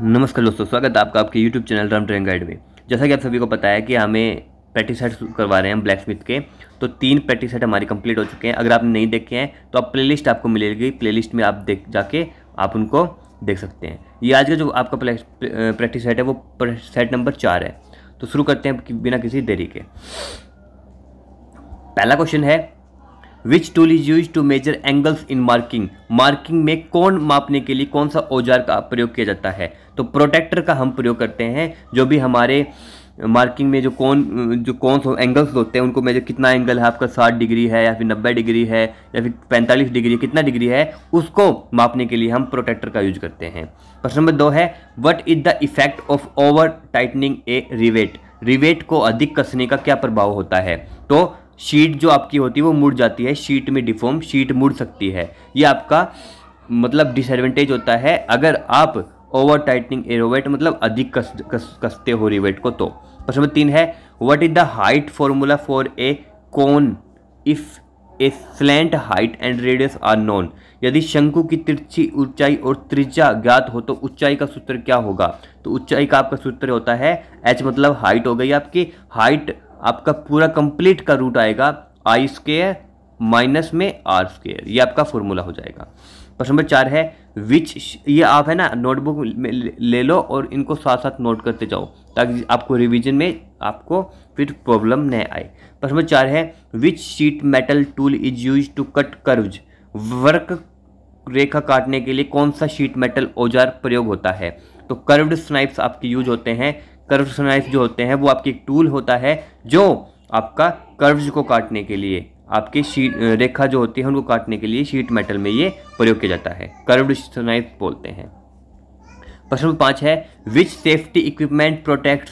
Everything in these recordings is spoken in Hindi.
नमस्कार दोस्तों, स्वागत है आपका आपके YouTube channel Ram training guide में। जैसा कि आप सभी को पता है कि हमें प्रैक्टिस सेट करवा रहे हैं हम ब्लैक स्मिथ के, तो 3 प्रैक्टिस सेट हमारी कंप्लीट हो चुके हैं। अगर आपने नहीं देखे हैं तो आप प्लेलिस्ट आपको मिलेगी, प्लेलिस्ट में आप जाके आप उनको देख सकते हैं। ये आज का जो आपका प्रैक्टिस सेट है वो सेट नंबर 4 है। तो शुरू करते हैं बिना किसी देरी के। पहला क्वेश्चन है, which tool is use to measure angles in marking. Marking में कोण मापने के लिए कौन सा औजार का प्रयोग किया जाता है? तो प्रोटेक्टर का हम प्रयोग करते हैं। जो भी हमारे मार्किंग में जो कौन से एंगल्स होते हैं उनको मेजर, कितना एंगल है आपका, 60 डिग्री है या फिर 90 डिग्री है या फिर 45 डिग्री है, कितना डिग्री है, उसको मापने के लिए हम प्रोटेक्टर का यूज करते हैं। प्रश्न नंबर 2 है, what is the effect of over tightening A rivet. Rivet को अधिक कसने का क्या प्रभाव होता है? तो शीट जो आपकी होती है वो मुड़ जाती है, शीट में डिफॉर्म, शीट मुड़ सकती है। ये आपका मतलब डिसएडवांटेज होता है अगर आप ओवर टाइटनिंग ए रिवेट मतलब अधिक कसते हो रिवेट को। तो प्रश्न नंबर 3 है, what is the height formula for a cone if a slant height and radius are known. यदि शंकु की तिरछी ऊंचाई और त्रिज्या ज्ञात हो तो ऊंचाई का सूत्र क्या होगा? तो ऊंचाई का आपका सूत्र होता है h, मतलब हाइट हो गई आपकी। हाइट आपका पूरा कंप्लीट का रूट आएगा आई स्क्वायर माइनस में आर स्क्वायर, ये आपका फॉर्मूला हो जाएगा। प्रश्न नंबर 4 है, विच, ये आप है ना नोटबुक में ले लो और इनको साथ साथ नोट करते जाओ ताकि आपको रिवीजन में आपको फिर प्रॉब्लम न आए। प्रश्न नंबर 4 है, which sheet metal tool is use to cut curves. वक्र रेखा काटने के लिए कौन सा शीट मेटल औजार प्रयोग होता है? तो कर्व्ड स्नाइप्स आपके यूज होते हैं। कर्व स्नाइप्स जो होते हैं वो आपकी एक टूल होता है जो आपका कर्व्स को काटने के लिए, आपकी शीट रेखा जो होती है उनको काटने के लिए शीट मेटल में ये प्रयोग किया जाता है, कर्व्ड स्नाइप्स बोलते हैं। प्रश्न नंबर 5 है, which safety equipment protects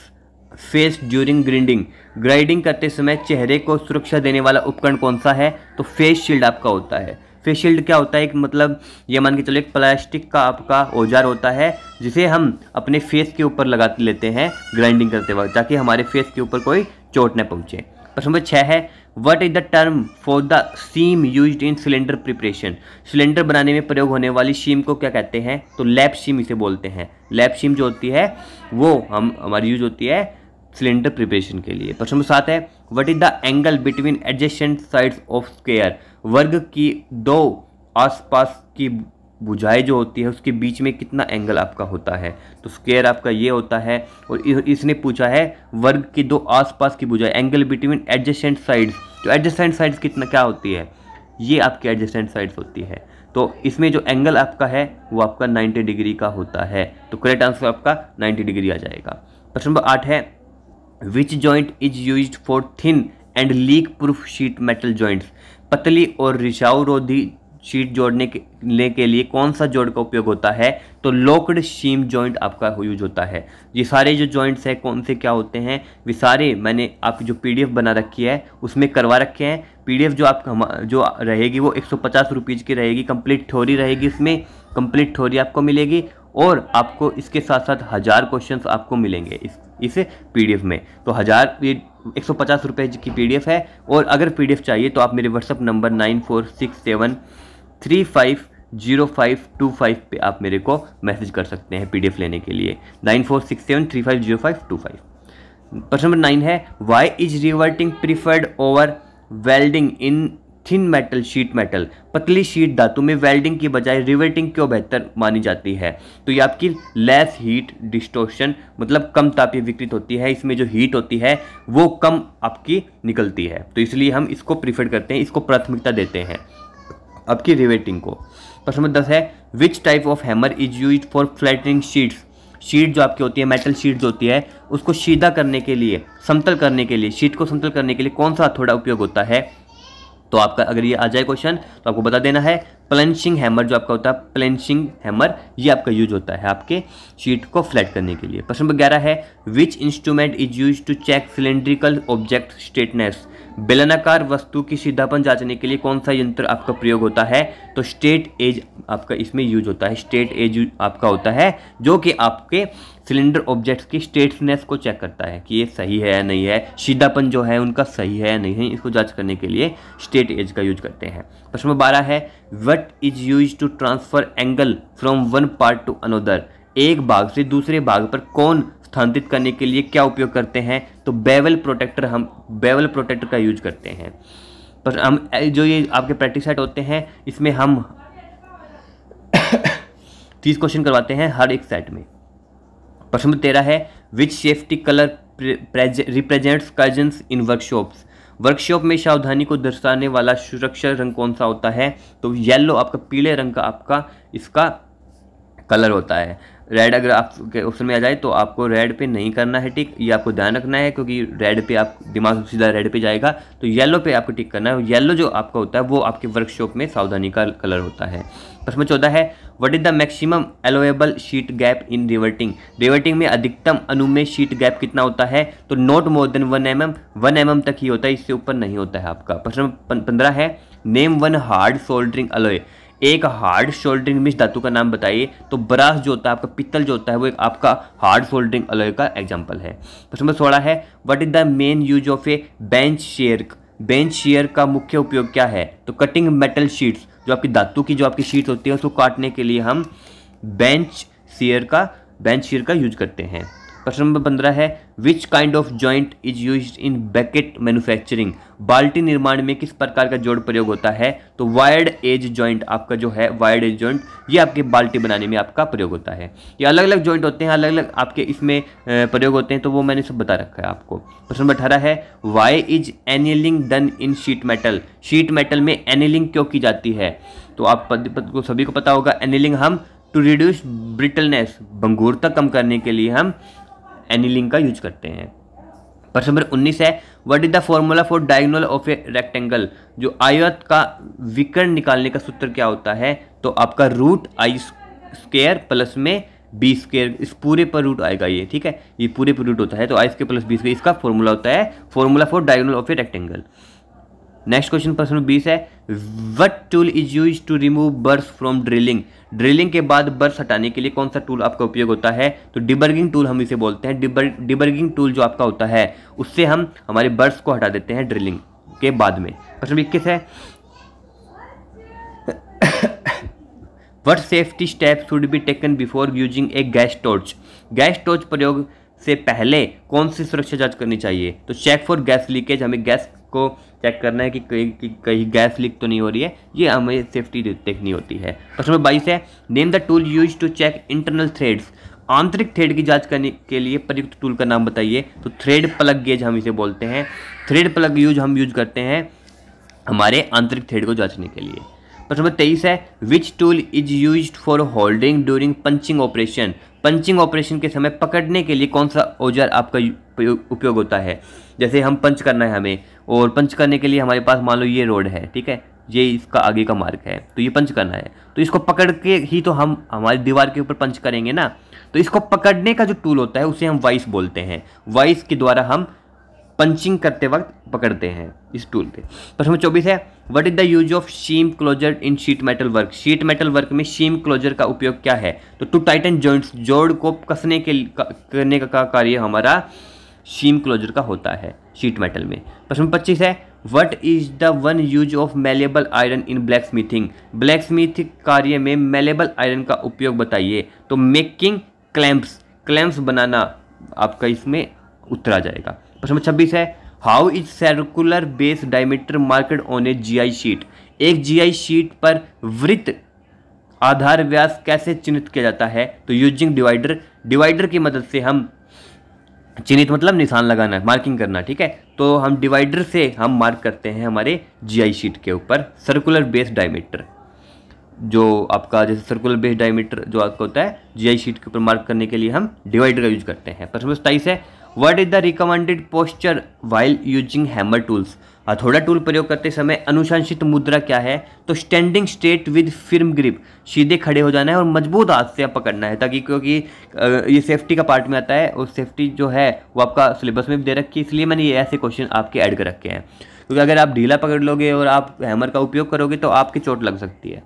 face during grinding. Grinding करते समय चेहरे को सुरक्षा देने वाला उपकरण कौन सा है? तो फेस शील्ड आपका होता है। फेस शील्ड क्या होता है? एक मतलब ये मान के चलो एक प्लास्टिक का आपका औजार होता है जिसे हम अपने फेस के ऊपर लगा लेते हैं ग्राइंडिंग करते वक्त, ताकि हमारे फेस के ऊपर कोई चोट न पहुंचे। प्रश्न नंबर 6 है, what is the term for the seam used in cylinder preparation. Cylinder बनाने में प्रयोग होने वाली सीम को क्या कहते हैं? तो लैप सीम इसे बोलते हैं। लैप सीम जो होती है वो हमारी यूज होती है सिलेंडर प्रिपरेशन के लिए। प्रश्न नंबर 7 है, what is the angle between adjacent sides of square. वर्ग की 2 आसपास की भुजाएं जो होती है उसके बीच में कितना एंगल आपका होता है? तो स्क्वायर आपका ये होता है और इसने पूछा है वर्ग की 2 आसपास की भुजाएं, एंगल बिटवीन एडजेसेंट साइड्स। तो एडजेसेंट साइड्स कितना क्या होती है? ये आपकी एडजेसेंट साइड्स होती है। तो इसमें जो एंगल आपका है वो आपका 90 डिग्री का होता है। तो करेक्ट आंसर आपका 90 डिग्री आ जाएगा। प्रश्न नंबर 8 है, which joint is used for thin and leak proof sheet metal joints. पतली और रिसाव रोधी शीट जोड़ने के लिए कौन सा जोड़ का उपयोग होता है? तो लॉक्ड सीम जॉइंट आपका यूज होता है। ये सारे जो जॉइंट्स हैं कौन से क्या होते हैं वे सारे मैंने आपकी जो पीडीएफ बना रखी है उसमें करवा रखे हैं। पीडीएफ जो आपका जो रहेगी वो 150 रुपीज़ की रहेगी, कंप्लीट थ्योरी रहेगी, इसमें कंप्लीट थ्योरी आपको मिलेगी और आपको इसके साथ साथ 1000 क्वेश्चंस आपको मिलेंगे इस पीडीएफ में। तो 150 रुपये की पीडीएफ है। और अगर पीडीएफ चाहिए तो आप मेरे व्हाट्सअप नंबर 9467350525 पे आप मेरे को मैसेज कर सकते हैं पीडीएफ लेने के लिए, 9467350525। प्रश्न नंबर 9 है, why is riveting preferred over welding in thin metal sheet metal. पतली शीट धातु में वेल्डिंग की बजाय रिवर्टिंग क्यों बेहतर मानी जाती है? तो ये आपकी लेस हीट डिस्टोर्शन मतलब कम तापीय विकृत होती है, इसमें जो हीट होती है वो कम आपकी निकलती है, तो इसलिए हम इसको प्रीफर करते हैं, इसको प्राथमिकता देते हैं आपकी रिवेटिंग को। प्रश्न नंबर 10 है, which type of hammer is used for flattening sheets. Sheet जो आपकी होती है, मेटल शीट जो होती है उसको सीधा करने के लिए, समतल करने के लिए, शीट को समतल करने के लिए कौन सा हथौड़ा उपयोग होता है? तो आपका अगर ये आ जाए क्वेश्चन तो आपको बता देना है प्लेंशिंग हैमर जो आपका होता है, प्लेंशिंग हैमर ये आपका यूज होता है आपके शीट को फ्लैट करने के लिए। प्रश्न नंबर 11 है, which instrument is use to check cylindrical object straightness. बेलनाकार वस्तु की सीधापन जांचने के लिए कौन सा यंत्र आपका प्रयोग होता है? तो स्ट्रेट एज आपका इसमें यूज होता है। स्ट्रेट एज आपका होता है जो कि आपके सिलेंडर ऑब्जेक्ट्स की स्ट्रेटनेस को चेक करता है कि ये सही है या नहीं है, सीधापन जो है उनका सही है या नहीं है, इसको जांच करने के लिए स्ट्रेट एज का यूज करते हैं। प्रश्न नंबर 12 है, what is use to transfer angle from one part to another. एक भाग से दूसरे भाग पर कोण स्थानांतरित करने के लिए क्या उपयोग करते हैं? तो बेवल प्रोटेक्टर का यूज करते हैं। पर हम जो ये आपके प्रैक्टिस सेट होते हैं इसमें हम 30 क्वेश्चन करवाते हैं हर एक सेट में। प्रश्न नंबर 13 है which safety colour represents cousins in workshops? Workshop में सावधानी को दर्शाने वाला सुरक्षा रंग कौन सा होता है? तो येलो, आपका पीले रंग का आपका इसका कलर होता है। रेड अगर आपके ऑप्शन में आ जाए तो आपको रेड पे नहीं करना है टिक, ये आपको ध्यान रखना है क्योंकि रेड पे आप दिमाग सीधा रेड पे जाएगा, तो येलो पे आपको टिक करना है। येलो जो आपका होता है वो आपके वर्कशॉप में सावधानी का कलर होता है। प्रश्न 14 है what is the maximum allowable sheet gap in reverting? Reverting में अधिकतम अनुमेय शीट गैप कितना होता है? तो नॉट मोर देन 1 mm तक ही होता है, इससे ऊपर नहीं होता है आपका। प्रश्न 15 है name one hard soldering alloy. एक हार्ड सोल्डरिंग मिश्र धातु का नाम बताइए। तो ब्रास जो होता है आपका पित्तल जो होता है वो एक आपका हार्ड सोल्डरिंग अलॉय का एग्जांपल है। प्रश्न नंबर 16 है what is the main use of A bench share? Bench share का मुख्य उपयोग क्या है? तो कटिंग मेटल शीट्स, जो आपकी धातु की जो आपकी शीट्स होती है उसको काटने के लिए हम बेंच शेयर का यूज करते हैं। प्रश्न नंबर 15 है which kind of joint is used in bucket manufacturing? बाल्टी निर्माण में किस प्रकार का जोड़ प्रयोग होता है? तो वायर्ड एज जॉइंट, आपका जो है वायर्ड एज जॉइंट, ये आपके बाल्टी बनाने में आपका प्रयोग होता है। ये अलग अलग जॉइंट होते हैं, अलग अलग आपके इसमें प्रयोग होते हैं, तो वो मैंने सब बता रखा है आपको। प्रश्न नंबर 18 है why is annealing done in sheet metal? Sheet metal में एनिलिंग क्यों की जाती है? तो आप को सभी को पता होगा, एनिलिंग हम टू रिड्यूस ब्रिटलनेस, भंगुरता कम करने के लिए हम एनिलिंग का यूज करते हैं। प्रश्न नंबर 19 है what is the formula for diagonal of a rectangle? जो आयत का विकर्ण निकालने का सूत्र क्या होता है? तो आपका रूट आई स्क्वायर प्लस में बी स्क्वायर, इस पूरे पर रूट आएगा ये, ठीक है, ये पूरे पर रूट होता है, तो I square plus B square इसका फॉर्मूला होता है, formula for diagonal of a rectangle. Next question प्रश्न नंबर 20 है what tool is use to remove burrs from drilling? Drilling के बाद बर्स हटाने के लिए कौन सा टूल आपका उपयोग होता है? तो डिबर्गिंग टूल हम इसे बोलते हैं। डिबर्गिंग टूल जो आपका होता है उससे हम हमारे बर्स को हटा देते हैं ड्रिलिंग के बाद में। प्रश्न 21 है what safety step should be taken before using A gas torch? Gas torch प्रयोग से पहले कौन सी सुरक्षा जांच करनी चाहिए? तो चेक फॉर गैस लीकेज, हमें गैस को चेक करना है कि कहीं गैस लीक तो नहीं हो रही है, ये हमें सेफ्टी देखनी होती है। प्रश्न नंबर 22 है name the tool use to check internal threads? आंतरिक थ्रेड की जांच करने के लिए प्रयुक्त टूल का नाम बताइए। तो थ्रेड प्लग गेज हम इसे बोलते हैं। थ्रेड प्लग हम यूज करते हैं हमारे आंतरिक थ्रेड को जांचने के लिए। प्रश्न नंबर 23 है which tool is used for holding during punching operation? Punching operation के समय पकड़ने के लिए कौन सा औजार आपका उपयोग होता है? जैसे हम पंच करना है हमें, और पंच करने के लिए हमारे पास मान लो ये रोड है, ठीक है, ये इसका आगे का मार्ग है, तो ये पंच करना है, तो इसको पकड़ के ही तो हम हमारी दीवार के ऊपर पंच करेंगे ना। तो इसको पकड़ने का जो टूल होता है उसे हम वाइस बोलते हैं। वाइस के द्वारा हम पंचिंग करते वक्त पकड़ते हैं इस टूल पे। प्रश्न 24 है what is the use of seam closure in sheet metal work? Sheet metal work में शीम क्लोजर का उपयोग क्या है? तो टू टाइटन जॉइंट्स, जोड़ को कसने करने का कार्य हमारा शीम क्लोजर का होता है शीट मेटल में। प्रश्न 25 है what is the one use of malleable iron in black smithing? Black Smith कार्य में मेलेबल आयरन का उपयोग बताइए। तो मेकिंग क्लैंप्स बनाना आपका इसमें उत्तर आ जाएगा। प्रश्न 26 है how is circular base diameter marked on a GI sheet? एक जीआई शीट पर वृत्त आधार व्यास कैसे चिन्हित किया जाता है? तो यूजिंग डिवाइडर की मदद से हम चिन्हित मतलब निशान लगाना, मार्किंग करना, ठीक है, तो हम डिवाइडर से हम मार्क करते हैं हमारे जीआई शीट के ऊपर सर्कुलर बेस डायमीटर। जो आपका जैसे सर्कुलर बेस डायमीटर जो आपका होता है जीआई शीट के ऊपर मार्क करने के लिए हम डिवाइडर का यूज करते हैं। प्रश्न 27 है what is the recommended posture while using hammer tools? हथौड़ा टूल प्रयोग करते समय अनुशंसित मुद्रा क्या है? तो स्टैंडिंग स्ट्रेट विद फिर्म ग्रिप, सीधे खड़े हो जाना है और मजबूत हाथ से पकड़ना है, ताकि क्योंकि ये सेफ्टी का पार्ट में आता है और सेफ्टी जो है वो आपका सिलेबस में भी दे रखी है, इसलिए मैंने ये ऐसे क्वेश्चन आपके ऐड कर रखे हैं, क्योंकि अगर आप ढीला पकड़ लोगे और आप हैमर का उपयोग करोगे तो आपकी चोट लग सकती है,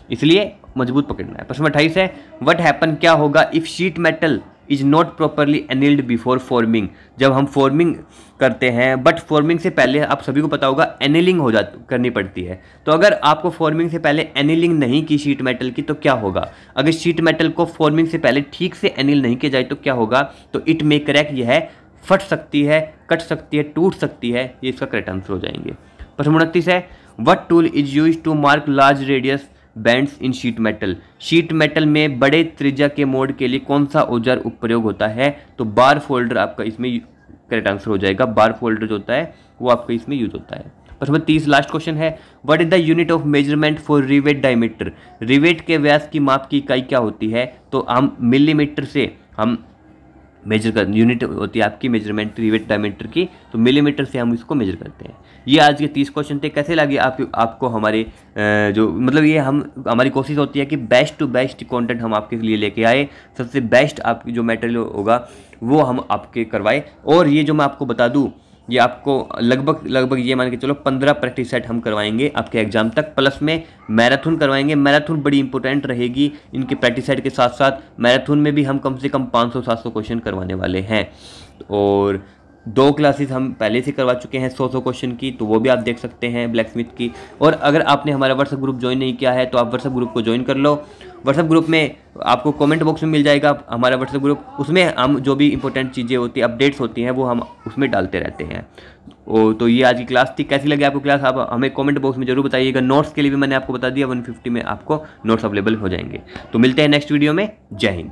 इसलिए मजबूत पकड़ना है। प्रश्न 28 है व्हाट हैपन, क्या होगा if sheet metal is not properly annealed before forming. जब हम फॉर्मिंग करते हैं, बट फॉर्मिंग से पहले आप सभी को पता होगा एनिलिंग करनी पड़ती है। तो अगर आपको फॉर्मिंग से पहले एनिलिंग नहीं की शीट मेटल की तो क्या होगा? अगर शीट मेटल को फॉर्मिंग से पहले ठीक से एनिल नहीं किया जाए तो क्या होगा? तो इट मे क्रैक, यह फट सकती है, कट सकती है, टूट सकती है। ये इसका करेक्ट आंसर हो जाएंगे। प्रश्न 29 है, what tool is used to mark large radius bends in sheet metal. Sheet metal में बड़े त्रिज्या के मोड के लिए कौन सा औजार उपयोग होता है? तो बार फोल्डर आपका इसमें करेक्ट आंसर हो जाएगा। बार फोल्डर जो होता है वो आपका इसमें यूज होता है। प्रश्न 30 लास्ट क्वेश्चन है, what is the unit of measurement for rivet diameter. Rivet के व्यास की माप की इकाई क्या होती है? तो हम मिलीमीटर से हम मेजर कर, यूनिट होती है आपकी मेजरमेंट रिवेट डायमीटर की, तो मिलीमीटर से हम इसको मेजर करते हैं। ये आज के 30 क्वेश्चन थे। कैसे लगे आपको हमारे जो मतलब ये हमारी कोशिश होती है कि बेस्ट टू बेस्ट कंटेंट हम आपके लिए लेके आए, सबसे बेस्ट आपकी जो मटेरियल होगा वो हम आपके करवाए। और ये जो मैं आपको बता दूं, ये आपको लगभग ये मान के चलो 15 प्रैक्टिस सेट हम करवाएंगे आपके एग्जाम तक, प्लस में मैराथन करवाएंगे। मैराथन बड़ी इंपॉर्टेंट रहेगी इनके प्रैक्टिस सेट के साथ साथ। मैराथन में भी हम कम से कम 500-700 क्वेश्चन करवाने वाले हैं। और 2 क्लासेस हम पहले से करवा चुके हैं 100 क्वेश्चन की, तो वो भी आप देख सकते हैं ब्लैक स्मिथ की। और अगर आपने हमारा व्हाट्सएप ग्रुप ज्वाइन नहीं किया है तो आप व्हाट्सएप ग्रुप को ज्वाइन कर लो। व्हाट्सएप ग्रुप में आपको कमेंट बॉक्स में मिल जाएगा हमारा व्हाट्सएप ग्रुप। उसमें हम जो भी इंपॉर्टेंट चीज़ें होती हैं, अपडेट्स होती हैं, वो हम उसमें डालते रहते हैं। तो ये आज की क्लास थी। कैसी लगी आपको क्लास आप हमें कमेंट बॉक्स में जरूर बताइएगा। नोट्स के लिए भी मैंने आपको बता दिया 150 में आपको नोट्स अवेलेबल हो जाएंगे। तो मिलते हैं नेक्स्ट वीडियो में। जय हिंद।